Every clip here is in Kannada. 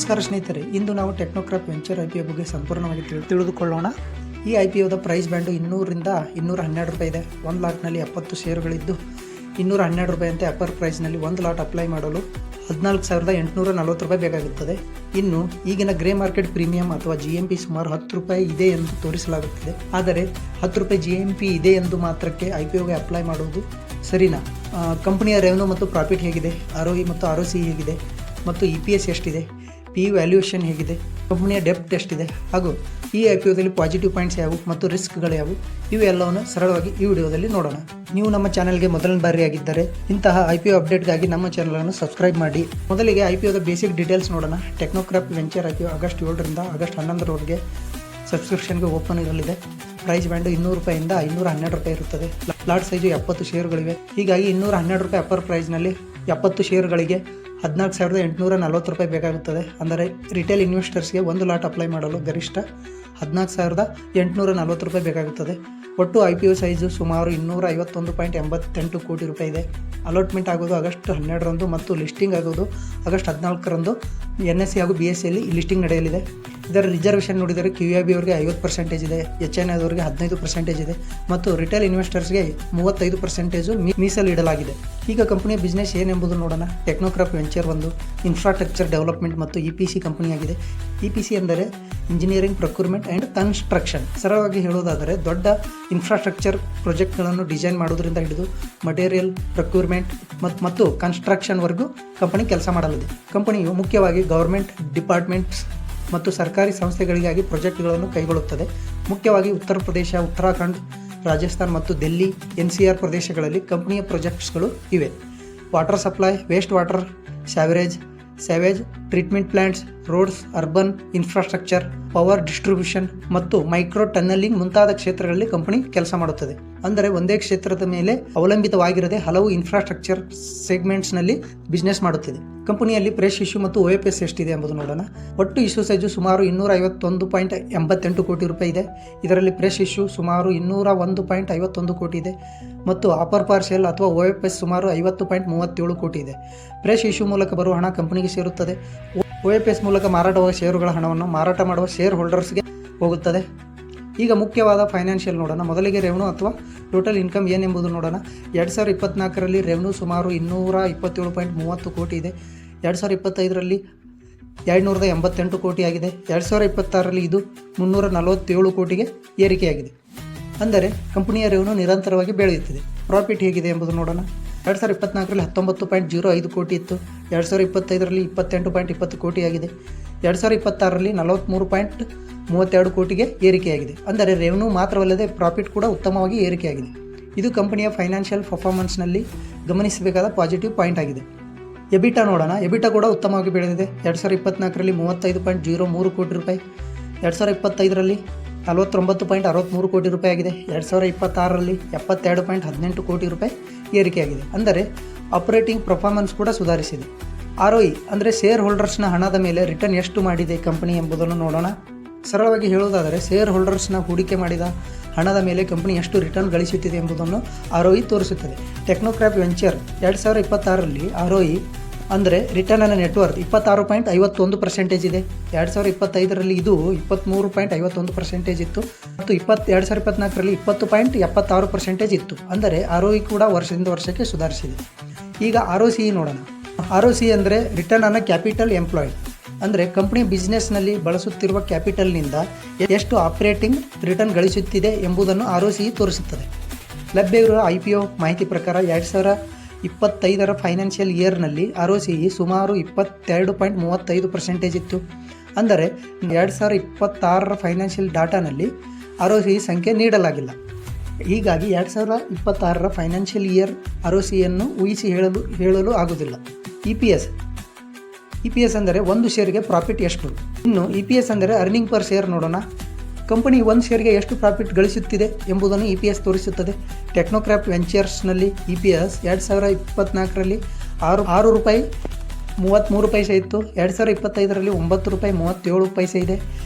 ನಮಸ್ಕಾರ ಸ್ನೇಹಿತರೆ, ಇಂದು ನಾವು ಟೆಕ್ನೋಕ್ರಾಪ್ ವೆಂಚರ್ IPO ಬಗ್ಗೆ ಸಂಪೂರ್ಣವಾಗಿ ತಿಳಿದುಕೊಳ್ಳೋಣ. ಈ IPOದ ಪ್ರೈಸ್ ಬ್ಯಾಂಡು 200 ರಿಂದ 212 ರೂಪಾಯಿ ಇದೆ. 1 ಲಾಟ್ನಲ್ಲಿ 70 ಷೇರುಗಳಿದ್ದು 212 ರೂಪಾಯಿಯಂತೆ ಅಪ್ಪರ್ ಪ್ರೈಸ್ನಲ್ಲಿ 1 ಲಾಟ್ ಅಪ್ಲೈ ಮಾಡಲು 14,840 ರೂಪಾಯಿ ಬೇಕಾಗುತ್ತದೆ. ಇನ್ನು ಈಗಿನ ಗ್ರೇ ಮಾರ್ಕೆಟ್ ಪ್ರೀಮಿಯಂ ಅಥವಾ GMP ಸುಮಾರು 10 ರೂಪಾಯಿ ಇದೆ ಎಂದು ತೋರಿಸಲಾಗುತ್ತಿದೆ. ಆದರೆ 10 ರೂಪಾಯಿ GMP ಇದೆ ಎಂದು ಮಾತ್ರಕ್ಕೆ IPOಗೆ ಅಪ್ಲೈ ಮಾಡುವುದು ಸರಿನಾ? ಕಂಪನಿಯ ರೆವೆನ್ಯೂ ಮತ್ತು ಪ್ರಾಫಿಟ್ ಹೇಗಿದೆ, ROE ಮತ್ತು ROCE ಹೇಗಿದೆ, ಮತ್ತು EPS ಎಷ್ಟಿದೆ, PE ವ್ಯಾಲ್ಯೂಯೇಷನ್ ಹೇಗಿದೆ, ಕಂಪನಿಯ ಡೆಪ್ಟ್ ಎಷ್ಟಿದೆ, ಹಾಗೂ ಈ IPOದಲ್ಲಿ ಪಾಸಿಟಿವ್ ಪಾಯಿಂಟ್ಸ್ ಯಾವುವು ಮತ್ತು ರಿಸ್ಕ್ಗಳು ಯಾವುವು, ಇವೆಲ್ಲವನ್ನು ಸರಳವಾಗಿ ಈ ವಿಡಿಯೋದಲ್ಲಿ ನೋಡೋಣ. ನೀವು ನಮ್ಮ ಚಾನಲ್ಗೆ ಮೊದಲನೇ ಬಾರಿ ಆಗಿದ್ದರೆ ಇಂತಹ IPO ಅಪ್ಡೇಟ್ಗಾಗಿ ನಮ್ಮ ಚಾನಲನ್ನು ಸಬ್ಸ್ಕ್ರೈಬ್ ಮಾಡಿ. ಮೊದಲಿಗೆ IPOದ ಬೇಸಿಕ್ ಡೀಟೇಲ್ಸ್ ನೋಡೋಣ. ಟೆಕ್ನೋಕ್ರಾಪ್ ವೆಂಚರ್ IPO ಆಗಸ್ಟ್ 7 ರಿಂದ ಆಗಸ್ಟ್ 11ರವರೆಗೆ ಸಬ್ಸ್ಕ್ರಿಪ್ಷನ್ಗೆ ಓಪನ್ ಇರಲಿದೆ. ಪ್ರೈಸ್ ಬ್ಯಾಂಡು 200 ರೂಪಾಯಿಂದ 512 ರೂಪಾಯಿ ಇರುತ್ತದೆ. Lot size 70 ಷೇರುಗಳಿವೆ. ಹೀಗಾಗಿ 212 ರೂಪಾಯಿ ಅಪ್ಪರ್ ಪ್ರೈಸ್ನಲ್ಲಿ 70 ಷೇರುಗಳಿಗೆ 14,840 ರೂಪಾಯಿ ಬೇಕಾಗುತ್ತದೆ. ಅಂದರೆ ರಿಟೇಲ್ ಇನ್ವೆಸ್ಟರ್ಸ್ಗೆ 1 ಲಾಟ್ ಅಪ್ಲೈ ಮಾಡಲು ಗರಿಷ್ಠ 14,840 ರೂಪಾಯಿ ಬೇಕಾಗುತ್ತದೆ. ಒಟ್ಟು IPO ಸೈಜು ಸುಮಾರು 251.88 ಕೋಟಿ ರೂಪಾಯಿ ಇದೆ. ಅಲಾಟ್ಮೆಂಟ್ ಆಗೋದು ಆಗಸ್ಟ್ 12ರಂದು ಮತ್ತು ಲಿಸ್ಟಿಂಗ್ ಆಗೋದು ಆಗಸ್ಟ್ 14ರಂದು NSE ಹಾಗೂ BSEಯಲ್ಲಿ ಲಿಸ್ಟಿಂಗ್ ನಡೆಯಲಿದೆ. ಇದರ ರಿಸರ್ವೇಷನ್ ನೋಡಿದರೆ QIB ಅವರಿಗೆ 50% ಇದೆ, HNI ಅವರಿಗೆ 15% ಇದೆ ಮತ್ತು ರಿಟೇಲ್ ಇನ್ವೆಸ್ಟರ್ಸ್ಗೆ 35% ಮೀಸಲಿಡಲಾಗಿದೆ. ಈಗ ಕಂಪನಿಯ ಬಿಸ್ನೆಸ್ ಏನೆಂಬುದು ನೋಡೋಣ. ಟೆಕ್ನೋಕ್ರಾಪ್ ವೆಂಚರ್ ಒಂದು ಇನ್ಫ್ರಾಸ್ಟ್ರಕ್ಚರ್ ಡೆವಲಪ್ಮೆಂಟ್ ಮತ್ತು EPC ಕಂಪನಿಯಾಗಿದೆ. EPC ಅಂದರೆ ಇಂಜಿನಿಯರಿಂಗ್, ಪ್ರೊಕ್ಯೂರ್ಮೆಂಟ್ ಆ್ಯಂಡ್ ಕನ್ಸ್ಟ್ರಕ್ಷನ್. ಸರಳವಾಗಿ ಹೇಳುವುದಾದರೆ ದೊಡ್ಡ ಇನ್ಫ್ರಾಸ್ಟ್ರಕ್ಚರ್ ಪ್ರಾಜೆಕ್ಟ್ಗಳನ್ನು ಡಿಸೈನ್ ಮಾಡೋದರಿಂದ ಹಿಡಿದು ಮಟೀರಿಯಲ್ ಪ್ರೊಕ್ಯೂರ್ಮೆಂಟ್ ಮತ್ತು ಕನ್ಸ್ಟ್ರಕ್ಷನ್ವರೆಗೂ ಕಂಪನಿ ಕೆಲಸ ಮಾಡಲಿದೆ. ಕಂಪನಿಯು ಮುಖ್ಯವಾಗಿ ಗೌರ್ಮೆಂಟ್ ಡಿಪಾರ್ಟ್ಮೆಂಟ್ಸ್ ಮತ್ತು ಸರ್ಕಾರಿ ಸಂಸ್ಥೆಗಳಿಗಾಗಿ ಪ್ರಾಜೆಕ್ಟ್ಗಳನ್ನು ಕೈಗೊಳ್ಳುತ್ತದೆ. ಮುಖ್ಯವಾಗಿ ಉತ್ತರ ಪ್ರದೇಶ, ಉತ್ತರಾಖಂಡ್, ರಾಜಸ್ಥಾನ್ ಮತ್ತು ದಿಲ್ಲಿ NCR ಪ್ರದೇಶಗಳಲ್ಲಿ ಕಂಪನಿಯ ಪ್ರಾಜೆಕ್ಟ್ಸ್ಗಳು ಇವೆ. Water supply, waste water, savage treatment plants, roads, urban infrastructure, power distribution ಮತ್ತು ಮೈಕ್ರೋ ಟನ್ನಲಿಂಗ್ ಮುಂತಾದ ಕ್ಷೇತ್ರಗಳಲ್ಲಿ ಕಂಪನಿ ಕೆಲಸ ಮಾಡುತ್ತದೆ. ಅಂದರೆ ಒಂದೇ ಕ್ಷೇತ್ರದ ಮೇಲೆ ಅವಲಂಬಿತವಾಗಿರದೆ ಹಲವು ಇನ್ಫ್ರಾಸ್ಟ್ರಕ್ಚರ್ ಸೆಗ್ಮೆಂಟ್ಸ್ನಲ್ಲಿ ಬಿಸ್ನೆಸ್ ಮಾಡುತ್ತಿದೆ. ಕಂಪನಿಯಲ್ಲಿ ಫ್ರೆಶ್ ಇಶ್ಯೂ ಮತ್ತು OFS ಎಷ್ಟಿದೆ ಎಂಬುದು ನೋಡೋಣ. ಒಟ್ಟು ಇಶ್ಯೂ ಸೈಜು ಸುಮಾರು 251.88 ಕೋಟಿ ರೂಪಾಯಿ ಇದೆ. ಇದರಲ್ಲಿ ಫ್ರೆಶ್ ಇಶ್ಯೂ ಸುಮಾರು 201.51 ಕೋಟಿ ಇದೆ ಮತ್ತು ಅಪರ್ ಪಾರ್ಷಿಯಲ್ ಅಥವಾ OFS ಸುಮಾರು 50.37 ಕೋಟಿ ಇದೆ. ಫ್ರೆಶ್ ಇಶ್ಯೂ ಮೂಲಕ ಬರುವ ಹಣ ಕಂಪನಿಗೆ ಸೇರುತ್ತದೆ. OFS ಮೂಲಕ ಮಾರಾಟವಾಗುವ ಷೇರುಗಳ ಹಣವನ್ನು ಮಾರಾಟ ಮಾಡುವ ಶೇರ್ ಹೋಲ್ಡರ್ಸ್ಗೆ ಹೋಗುತ್ತದೆ. ಈಗ ಮುಖ್ಯವಾದ ಫೈನಾನ್ಷಿಯಲ್ ನೋಡೋಣ. ಮೊದಲಿಗೆ ರೆವೆನ್ಯೂ ಅಥವಾ ಟೋಟಲ್ ಇನ್ಕಮ್ ಏನೆಂಬುದು ನೋಡೋಣ. 2024ರಲ್ಲಿ ರೆವೆನ್ಯೂ ಸುಮಾರು 227.30 ಕೋಟಿ ಇದೆ. 2025ರಲ್ಲಿ 288 ಕೋಟಿ ಆಗಿದೆ. 2026ರಲ್ಲಿ ಇದು 347 ಕೋಟಿಗೆ ಏರಿಕೆಯಾಗಿದೆ. ಅಂದರೆ ಕಂಪನಿಯ ರೆವೆನ್ಯೂ ನಿರಂತರವಾಗಿ ಬೆಳೆಯುತ್ತಿದೆ. ಪ್ರಾಫಿಟ್ ಹೇಗಿದೆ ಎಂಬುದು ನೋಡೋಣ. 2024ರಲ್ಲಿ 19.05 ಕೋಟಿ ಇತ್ತು. 2025ರಲ್ಲಿ 28.20 ಕೋಟಿ ಆಗಿದೆ. 2026ರಲ್ಲಿ 43.32 ಕೋಟಿಗೆ ಏರಿಕೆಯಾಗಿದೆ. ಅಂದರೆ ರೆವೆನ್ಯೂ ಮಾತ್ರವಲ್ಲದೆ ಪ್ರಾಫಿಟ್ ಕೂಡ ಉತ್ತಮವಾಗಿ ಏರಿಕೆಯಾಗಿದೆ. ಇದು ಕಂಪನಿಯ ಫೈನಾನ್ಷಿಯಲ್ ಪರ್ಫಾರ್ಮೆನ್ಸ್ನಲ್ಲಿ ಗಮನಿಸಬೇಕಾದ ಪಾಸಿಟಿವ್ ಪಾಯಿಂಟ್ ಆಗಿದೆ. ಎಬಿಟಾ ನೋಡೋಣ. ಎಬಿಟಾ ಕೂಡ ಉತ್ತಮವಾಗಿ ಬೆಳೆದಿದೆ. 2024ರಲ್ಲಿ 35.03 ಕೋಟಿ ರೂಪಾಯಿ, 2025ರಲ್ಲಿ 49.63 ಕೋಟಿ ರೂಪಾಯಿ ಆಗಿದೆ. 2026ರಲ್ಲಿ 72.18 ಕೋಟಿ ರೂಪಾಯಿ ಏರಿಕೆಯಾಗಿದೆ. ಅಂದರೆ ಆಪರೇಟಿಂಗ್ ಪರ್ಫಾರ್ಮೆನ್ಸ್ ಕೂಡ ಸುಧಾರಿಸಿದೆ. ROE ಅಂದರೆ ಶೇರ್ ಹೋಲ್ಡರ್ಸ್ನ ಹಣದ ಮೇಲೆ ರಿಟರ್ನ್ ಎಷ್ಟು ಮಾಡಿದೆ ಕಂಪನಿ ಎಂಬುದನ್ನು ನೋಡೋಣ. ಸರಳವಾಗಿ ಹೇಳುವುದಾದರೆ ಶೇರ್ ಹೋಲ್ಡರ್ಸ್ನ ಹೂಡಿಕೆ ಮಾಡಿದ ಹಣದ ಮೇಲೆ ಕಂಪನಿ ಎಷ್ಟು ರಿಟರ್ನ್ ಗಳಿಸುತ್ತಿದೆ ಎಂಬುದನ್ನು ROE ತೋರಿಸುತ್ತದೆ. ಟೆಕ್ನೋಕ್ರಾಪ್ ವೆಂಚರ್ 2026ರಲ್ಲಿ ROE ಅಂದರೆ ರಿಟರ್ನ್ ಆನ್ ನೆಟ್ವರ್ತ್ 26.51% ಇದೆ. 2025ರಲ್ಲಿ ಇದು 23.51% ಇತ್ತು ಮತ್ತು 2024ರಲ್ಲಿ 20.76% ಇತ್ತು. ಅಂದರೆ ROE ಕೂಡ ವರ್ಷದಿಂದ ವರ್ಷಕ್ಕೆ ಸುಧಾರಿಸಿದೆ. ಈಗ ROCE ನೋಡೋಣ. ROCE ಅಂದರೆ ರಿಟರ್ನ್ ಆನ್ ಕ್ಯಾಪಿಟಲ್ ಎಂಪ್ಲಾಯ್ಡ್. ಅಂದರೆ ಕಂಪನಿ ಬಿಸ್ನೆಸ್ನಲ್ಲಿ ಬಳಸುತ್ತಿರುವ ಕ್ಯಾಪಿಟಲ್ನಿಂದ ಎಷ್ಟು ಆಪರೇಟಿಂಗ್ ರಿಟರ್ನ್ ಗಳಿಸುತ್ತಿದೆ ಎಂಬುದನ್ನು ROCE ತೋರಿಸುತ್ತದೆ. ಲಭ್ಯವಿರುವ IPO ಮಾಹಿತಿ ಪ್ರಕಾರ 2025ರ ಫೈನಾನ್ಷಿಯಲ್ ಇಯರ್ನಲ್ಲಿ ROCE ಸುಮಾರು 22.35% ಇತ್ತು. ಅಂದರೆ 2026ರ ಫೈನಾನ್ಷಿಯಲ್ ಡಾಟಾನಲ್ಲಿ ROCE ಸಂಖ್ಯೆ ನೀಡಲಾಗಿಲ್ಲ. ಹೀಗಾಗಿ 2026ರ ಫೈನಾನ್ಷಿಯಲ್ ಇಯರ್ ROCEಯನ್ನು ಊಹಿಸಿ ಹೇಳಲು ಆಗುವುದಿಲ್ಲ. EPS ಅಂದರೆ ಒಂದು ಶೇರ್ಗೆ ಪ್ರಾಫಿಟ್ ಎಷ್ಟು. ಇನ್ನು EPS ಅಂದರೆ ಅರ್ನಿಂಗ್ ಪರ್ ಶೇರ್ ನೋಡೋಣ. ಕಂಪನಿ ಒಂದು ಶೇರ್ಗೆ ಎಷ್ಟು ಪ್ರಾಫಿಟ್ ಗಳಿಸುತ್ತಿದೆ ಎಂಬುದನ್ನು EPS ತೋರಿಸುತ್ತದೆ. ಟೆಕ್ನೋಕ್ರಾಪ್ ವೆಂಚರ್ಸ್ನಲ್ಲಿ EPS 2024ರಲ್ಲಿ 6 ರೂಪಾಯಿ 33 ಪೈಸೆ ಇತ್ತು. 2025ರಲ್ಲಿ 9 ರೂಪಾಯಿ 37 ಪೈಸೆ ಇದೆ.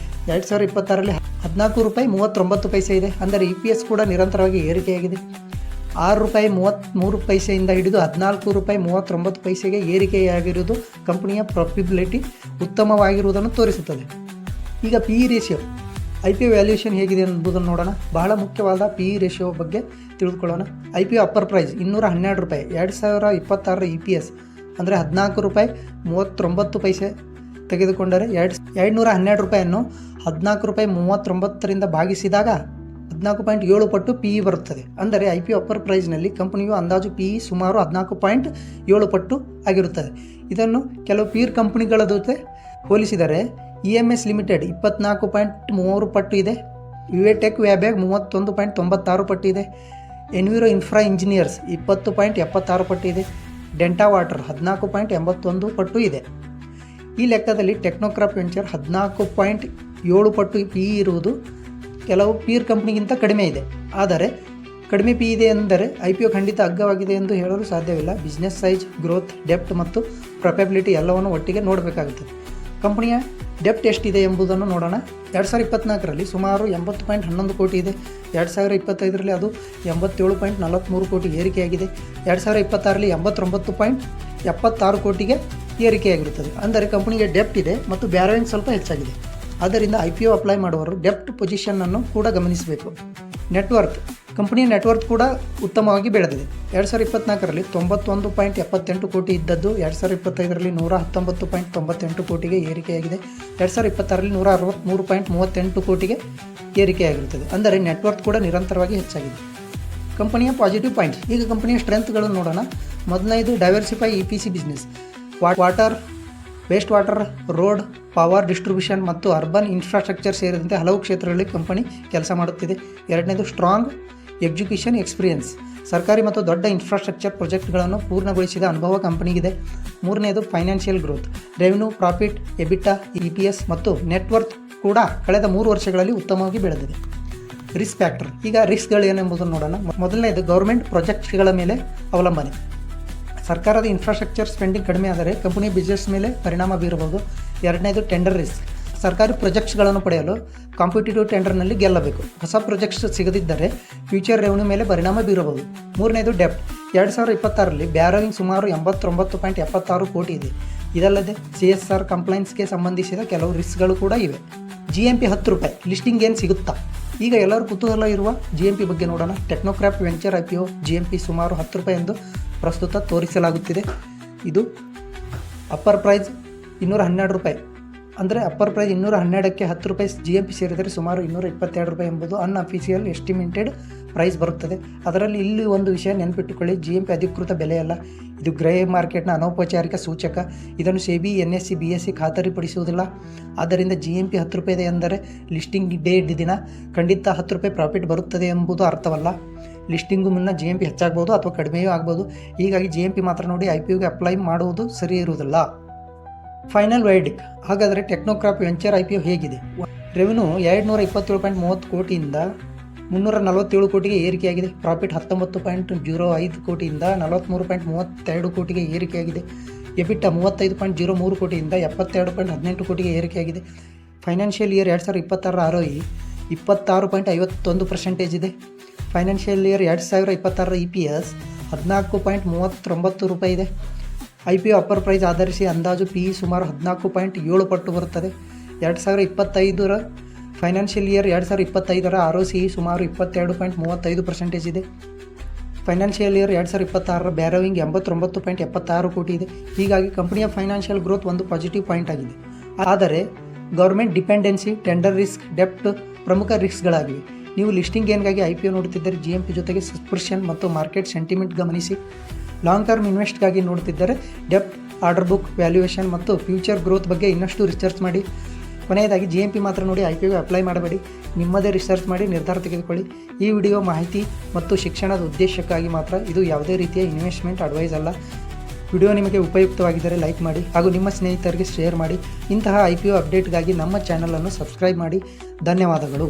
2026ರಲ್ಲಿ 14 ರೂಪಾಯಿ 39 ಪೈಸೆ ಇದೆ. ಅಂದರೆ EPS ಕೂಡ ನಿರಂತರವಾಗಿ ಏರಿಕೆಯಾಗಿದೆ. ₹6.33 ಹಿಡಿದು ₹14.39 ಏರಿಕೆಯಾಗಿರುವುದು ಕಂಪನಿಯ ಪ್ರಾಫಿಟಬಿಲಿಟಿ ಉತ್ತಮವಾಗಿರುವುದನ್ನು ತೋರಿಸುತ್ತದೆ. ಈಗ PE ರೇಷಿಯೋ, IPO ವ್ಯಾಲ್ಯೂಯೇಷನ್ ಹೇಗಿದೆ ಎಂಬುದನ್ನು ನೋಡೋಣ. ಬಹಳ ಮುಖ್ಯವಾದ PE ರೇಷಿಯೋ ಬಗ್ಗೆ ತಿಳಿದುಕೊಳ್ಳೋಣ. IPO ಅಪ್ಪರ್ ಪ್ರೈಸ್ ₹212, 2026 EPS ಅಂದರೆ ₹14.39 ತೆಗೆದುಕೊಂಡರೆ ₹212 ₹14.39 ಭಾಗಿಸಿದಾಗ 14.7 ಪಟ್ಟು PE ಬರುತ್ತದೆ. ಅಂದರೆ IPO ಅಪ್ಪರ್ ಪ್ರೈಸ್ನಲ್ಲಿ ಕಂಪನಿಯು ಅಂದಾಜು PE ಸುಮಾರು 14.7 ಪಟ್ಟು ಆಗಿರುತ್ತದೆ. ಇದನ್ನು ಕೆಲವು ಪೀರ್ ಕಂಪನಿಗಳ ಜೊತೆ ಹೋಲಿಸಿದರೆ EMS ಲಿಮಿಟೆಡ್ 24.3 ಪಟ್ಟು ಇದೆ, ವಿವೇಟೆಕ್ ವ್ಯಾಬ್ಯಾಗ್ 31.96 ಪಟ್ಟು ಇದೆ, ಎನ್ವಿರೋ ಇನ್ಫ್ರಾ ಇಂಜಿನಿಯರ್ಸ್ 20.76 ಪಟ್ಟು ಇದೆ, ಡೆಂಟಾ ವಾಟರ್ 14.81 ಪಟ್ಟು ಇದೆ. ಈ ಲೆಕ್ಕದಲ್ಲಿ ಟೆಕ್ನೋಕ್ರಾಪ್ ವೆಂಚರ್ 14.7 ಪಟ್ಟು PE ಇರುವುದು ಕೆಲವು ಪೀರ್ ಕಂಪ್ನಿಗಿಂತ ಕಡಿಮೆ ಇದೆ. ಆದರೆ ಕಡಿಮೆ PE ಇದೆ ಎಂದರೆ IPO ಖಂಡಿತ ಅಗ್ಗವಾಗಿದೆ ಎಂದು ಹೇಳಲು ಸಾಧ್ಯವಿಲ್ಲ. ಬಿಸ್ನೆಸ್ ಸೈಜ್, ಗ್ರೋತ್, ಡೆಪ್ಟ್ ಮತ್ತು ಪ್ರೊಫಿಟಬಿಲಿಟಿ ಎಲ್ಲವನ್ನು ಒಟ್ಟಿಗೆ ನೋಡಬೇಕಾಗುತ್ತದೆ. ಕಂಪನಿಯ ಡೆಪ್ಟ್ ಎಷ್ಟಿದೆ ಎಂಬುದನ್ನು ನೋಡೋಣ. 2024ರಲ್ಲಿ ಸುಮಾರು 80.11 ಕೋಟಿ ಇದೆ. 2025ರಲ್ಲಿ ಅದು 87.43 ಕೋಟಿ ಏರಿಕೆಯಾಗಿದೆ. 2026ರಲ್ಲಿ 89.76 ಕೋಟಿಗೆ ಏರಿಕೆಯಾಗಿರುತ್ತದೆ. ಅಂದರೆ ಕಂಪನಿಗೆ ಡೆಪ್ಟ್ ಇದೆ ಮತ್ತು ಬ್ಯಾರೋಯಿಂಗ್ ಸ್ವಲ್ಪ ಹೆಚ್ಚಾಗಿದೆ. ಆದ್ದರಿಂದ IPO ಅಪ್ಲೈ ಮಾಡುವವರು ಡೆಪ್ಟ್ ಪೊಸಿಷನ್ನನ್ನು ಕೂಡ ಗಮನಿಸಬೇಕು. ನೆಟ್ವರ್ತ್, ಕಂಪನಿಯ ನೆಟ್ವರ್ತ್ ಕೂಡ ಉತ್ತಮವಾಗಿ ಬೆಳೆದಿದೆ. 2024ರಲ್ಲಿ 91.78 ಕೋಟಿ ಇದ್ದದ್ದು 2025ರಲ್ಲಿ 119.98 ಕೋಟಿಗೆ ಏರಿಕೆಯಾಗಿದೆ. 2026ರಲ್ಲಿ 163.38 ಕೋಟಿಗೆ ಏರಿಕೆಯಾಗಿರುತ್ತದೆ. ಅಂದರೆ ನೆಟ್ವರ್ತ್ ಕೂಡ ನಿರಂತರವಾಗಿ ಹೆಚ್ಚಾಗಿದೆ. ಕಂಪನಿಯ ಪಾಸಿಟಿವ್ ಪಾಯಿಂಟ್ಸ್, ಈಗ ಕಂಪನಿಯ ಸ್ಟ್ರೆಂತ್ಗಳನ್ನು ನೋಡೋಣ. ಮೊದಲನೇದು diversify EPC business. Water, waste water, road, power distribution ಮತ್ತು ಅರ್ಬನ್ ಇನ್ಫ್ರಾಸ್ಟ್ರಕ್ಚರ್ ಸೇರಿದಂತೆ ಹಲವು ಕ್ಷೇತ್ರಗಳಲ್ಲಿ ಕಂಪನಿ ಕೆಲಸ ಮಾಡುತ್ತಿದೆ. ಎರಡನೇದು ಸ್ಟ್ರಾಂಗ್ ಎಕ್ಸಿಕ್ಯೂಷನ್ ಎಕ್ಸ್ಪೀರಿಯನ್ಸ್, ಸರ್ಕಾರಿ ಮತ್ತು ದೊಡ್ಡ ಇನ್ಫ್ರಾಸ್ಟ್ರಕ್ಚರ್ ಪ್ರಾಜೆಕ್ಟ್ಗಳನ್ನು ಪೂರ್ಣಗೊಳಿಸಿದ ಅನುಭವ ಕಂಪನಿಗಿದೆ. ಮೂರನೇದು financial growth, revenue, profit, ಎಬಿಟಾ, EPS ಮತ್ತು ನೆಟ್ವರ್ತ್ ಕೂಡ ಕಳೆದ 3 ವರ್ಷಗಳಲ್ಲಿ ಉತ್ತಮವಾಗಿ ಬೆಳೆದಿದೆ. ರಿಸ್ಕ್ ಫ್ಯಾಕ್ಟರ್, ಈಗ ರಿಸ್ಕ್ಗಳು ಏನೆಂಬುದನ್ನು ನೋಡೋಣ. ಮೊದಲನೇದು ಗೌರ್ಮೆಂಟ್ ಪ್ರಾಜೆಕ್ಟ್ಗಳ ಮೇಲೆ ಅವಲಂಬನೆ. ಸರ್ಕಾರದ ಇನ್ಫ್ರಾಸ್ಟ್ರಕ್ಚರ್ ಸ್ಪೆಂಡಿಂಗ್ ಕಡಿಮೆ ಆದರೆ ಕಂಪನಿಯ ಬಿಸ್ನೆಸ್ ಮೇಲೆ ಪರಿಣಾಮ ಬೀರಬಹುದು. ಎರಡನೇದು ಟೆಂಡರ್ ರಿಸ್ಕ್, ಸರ್ಕಾರಿ ಪ್ರಾಜೆಕ್ಟ್ಸ್ಗಳನ್ನು ಪಡೆಯಲು ಕಾಂಪಿಟೇಟಿವ್ ಟೆಂಡರ್ನಲ್ಲಿ ಗೆಲ್ಲಬೇಕು. ಹೊಸ ಪ್ರಾಜೆಕ್ಟ್ಸ್ ಸಿಗದಿದ್ದರೆ ಫ್ಯೂಚರ್ ರೆವೆನ್ಯೂ ಮೇಲೆ ಪರಿಣಾಮ ಬೀರಬಹುದು. ಮೂರನೇದು ಡೆಪ್ಟ್, 2026ರಲ್ಲಿ ಬ್ಯಾರೋಯಿಂಗ್ ಸುಮಾರು 89.76 ಕೋಟಿ ಇದೆ. ಇದಲ್ಲದೆ CSR ಕಂಪ್ಲೈನ್ಸ್ಗೆ ಸಂಬಂಧಿಸಿದ ಕೆಲವು ರಿಸ್ಕ್ಗಳು ಕೂಡ ಇವೆ. GMP ₹10 ಲಿಸ್ಟಿಂಗ್ ಏನು ಸಿಗುತ್ತಾ? ಈಗ ಎಲ್ಲರೂ ಕುತೂಹಲ ಇರುವ GMP ಬಗ್ಗೆ ನೋಡೋಣ. ಟೆಕ್ನೋಕ್ರಾಪ್ ವೆಂಚರ್ IPO GMP ಸುಮಾರು ₹10 ಎಂದು ಪ್ರಸ್ತುತ ತೋರಿಸಲಾಗುತ್ತಿದೆ. ಇದು ಅಪ್ಪರ್ ಪ್ರೈಸ್ ₹212, ಅಂದರೆ ಅಪ್ಪರ್ ಪ್ರೈಸ್ 212ಕ್ಕೆ ₹10 GMP ಸೇರಿದರೆ ಸುಮಾರು ₹222 ಎಂಬುದು ಅನ್ಅಫಿಷಿಯಲ್ ಎಸ್ಟಿಮೇಟೆಡ್ ಪ್ರೈಸ್ ಬರುತ್ತದೆ. ಅದರಲ್ಲಿ ಇಲ್ಲಿ ಒಂದು ವಿಷಯ ನೆನಪಿಟ್ಟುಕೊಳ್ಳಿ, GMP ಅಧಿಕೃತ ಬೆಲೆಯಲ್ಲ. ಇದು ಗ್ರೇ ಮಾರ್ಕೆಟ್ನ ಅನೌಪಚಾರಿಕ ಸೂಚಕ. ಇದನ್ನು SEBI, NSE, BSE ಖಾತರಿಪಡಿಸುವುದಿಲ್ಲ. ಆದ್ದರಿಂದ GMP ₹10 ಇದೆ ಎಂದರೆ ಲಿಸ್ಟಿಂಗ್ ಡೇಟ್ ದಿನ ಖಂಡಿತ ₹10 ಪ್ರಾಫಿಟ್ ಬರುತ್ತದೆ ಎಂಬುದು ಅರ್ಥವಲ್ಲ. ಲಿಸ್ಟಿಂಗು ಮುನ್ನ GMP ಹೆಚ್ಚಾಗ್ಬೋದು ಅಥವಾ ಕಡಿಮೆಯೂ ಆಗ್ಬೋದು. ಹೀಗಾಗಿ GMP ಮಾತ್ರ ನೋಡಿ IPOಗೆ ಅಪ್ಲೈ ಮಾಡುವುದು ಸರಿ ಇರುವುದಿಲ್ಲ. ಫೈನಲ್ ವರ್ಡಿಕ್ಟ್, ಹಾಗಾದರೆ ಟೆಕ್ನೋಕ್ರಾಪ್ ವೆಂಚರ್ IPO ಹೇಗಿದೆ? ರೆವೆನ್ಯೂ 227.30 ಕೋಟಿಯಿಂದ 347 ಕೋಟಿಗೆ ಏರಿಕೆಯಾಗಿದೆ. ಪ್ರಾಫಿಟ್ 19.05 ಕೋಟಿಯಿಂದ 43.32 ಕೋಟಿಗೆ ಏರಿಕೆಯಾಗಿದೆ. ಎಬಿಟಾ 35.03 ಕೋಟಿಯಿಂದ 72.18 ಕೋಟಿಗೆ ಏರಿಕೆಯಾಗಿದೆ. ಫೈನಾನ್ಷಿಯಲ್ ಇಯರ್ 2026 ROE 26.51% ಇದೆ. ಫೈನಾನ್ಷಿಯಲ್ ಇಯರ್ 2026 EPS ₹14.39 ಇದೆ. IPO ಅಪ್ಪರ್ ಪ್ರೈಸ್ ಆಧರಿಸಿ ಅಂದಾಜು PE ಸುಮಾರು 14.7 ಪಟ್ಟು ಬರುತ್ತದೆ. 2025 ಫೈನಾನ್ಷಿಯಲ್ ಇಯರ್ 2025 ROCE ಸುಮಾರು 22.35% ಇದೆ. ಫೈನಾನ್ಷಿಯಲ್ ಇಯರ್ 2026 ಬ್ಯಾರೋಯಿಂಗ್ 89.76 ಕೋಟಿ ಇದೆ. ಹೀಗಾಗಿ ಕಂಪನಿಯ ಫೈನಾನ್ಷಿಯಲ್ ಗ್ರೋತ್ ಒಂದು ಪಾಸಿಟಿವ್ ಪಾಯಿಂಟ್ ಆಗಿದೆ. ಆದರೆ ಗೌರ್ಮೆಂಟ್ ಡಿಪೆಂಡೆನ್ಸಿ, ಟೆಂಡರ್ ರಿಸ್ಕ್, ಡೆಪ್ಟ್ ಪ್ರಮುಖ ರಿಸ್ಕ್ಗಳಾಗಿವೆ. ನೀವು ಲಿಸ್ಟಿಂಗ್ ಗೇನ್ಗಾಗಿ IPO ನೋಡುತ್ತಿದ್ದರೆ GMP ಜೊತೆಗೆ ಸಬ್ಸ್ಕ್ರಿಪ್ಷನ್ ಮತ್ತು ಮಾರ್ಕೆಟ್ ಸೆಂಟಿಮೆಂಟ್ ಗಮನಿಸಿ. ಲಾಂಗ್ ಟರ್ಮ್ ಇನ್ವೆಸ್ಟ್ಗಾಗಿ ನೋಡುತ್ತಿದ್ದರೆ ಡೆಪ್ಟ್, ಆರ್ಡರ್ ಬುಕ್, ವ್ಯಾಲ್ಯೂಯೇಷನ್ ಮತ್ತು ಫ್ಯೂಚರ್ ಗ್ರೋತ್ ಬಗ್ಗೆ ಇನ್ನಷ್ಟು ರಿಸರ್ಚ್ ಮಾಡಿ. ಕೊನೆಯದಾಗಿ GMP ಮಾತ್ರ ನೋಡಿ IPOಗೆ ಅಪ್ಲೈ ಮಾಡಬೇಡಿ. ನಿಮ್ಮದೇ ರಿಸರ್ಚ್ ಮಾಡಿ ನಿರ್ಧಾರ ತೆಗೆದುಕೊಳ್ಳಿ. ಈ ವಿಡಿಯೋ ಮಾಹಿತಿ ಮತ್ತು ಶಿಕ್ಷಣದ ಉದ್ದೇಶಕ್ಕಾಗಿ ಮಾತ್ರ, ಇದು ಯಾವುದೇ ರೀತಿಯ ಇನ್ವೆಸ್ಟ್ಮೆಂಟ್ ಅಡ್ವೈಸ್ ಅಲ್ಲ. ವಿಡಿಯೋ ನಿಮಗೆ ಉಪಯುಕ್ತವಾಗಿದ್ದರೆ ಲೈಕ್ ಮಾಡಿ ಹಾಗೂ ನಿಮ್ಮ ಸ್ನೇಹಿತರಿಗೆ ಶೇರ್ ಮಾಡಿ. ಇಂತಹ IPO ಅಪ್ಡೇಟ್ಗಾಗಿ ನಮ್ಮ ಚಾನಲನ್ನು ಸಬ್ಸ್ಕ್ರೈಬ್ ಮಾಡಿ. ಧನ್ಯವಾದಗಳು.